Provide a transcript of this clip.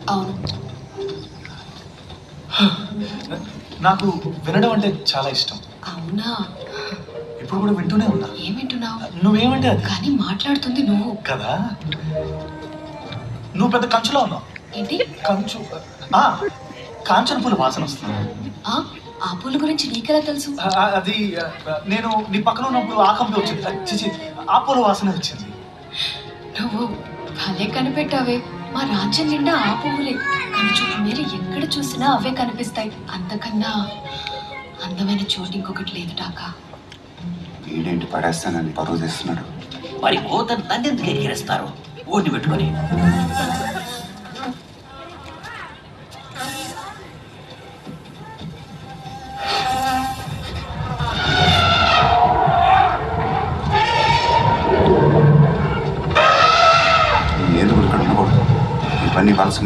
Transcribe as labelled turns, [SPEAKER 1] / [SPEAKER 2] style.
[SPEAKER 1] అవును.
[SPEAKER 2] నాకు వినడం అంటే చాలా ఇష్టం.
[SPEAKER 1] అవునా?
[SPEAKER 2] ఇప్పుడు కూడా వింటూనే ఉన్నా.
[SPEAKER 1] ఏం వింటున్నావు?
[SPEAKER 2] నువ్వేమంటే అది
[SPEAKER 1] కానీ మాట్లాడుతుంది నువ్వు
[SPEAKER 2] కదా. నువ్వు పెద్ద కంచులో ఉన్నావు.
[SPEAKER 1] ఏంటి?
[SPEAKER 2] కంచు ఆ, కాంచన పూల వాసన వస్తుంది.
[SPEAKER 1] ఆ ఆ పూల గురించి నీకెలా తెలుసు?
[SPEAKER 2] అది నేను నీ పక్కన ఉన్నప్పుడు ఆ కంపే వచ్చింది. చిచి, ఆ పూల వాసన వచ్చింది.
[SPEAKER 1] నువ్వు భలే కనిపెట్టావే. మా రాజ్యం నిండా ఆ పువ్వులే. కనుచూపు మీరు ఎక్కడ చూసినా అవే కనిపిస్తాయి. అంతకన్నా అందమైన చోటు ఇంకొకటి లేదు డాకా.
[SPEAKER 3] వీడేంటి పడేస్తానని పరువు తీస్తున్నాడు.
[SPEAKER 4] మరి కోత నన్నెందుకు ఎక్కిరిస్తారు ఓడిని పెట్టుకొని?
[SPEAKER 3] ఏదో ఇక్కడ ఉండకూడదు. ఇవన్నీ వలస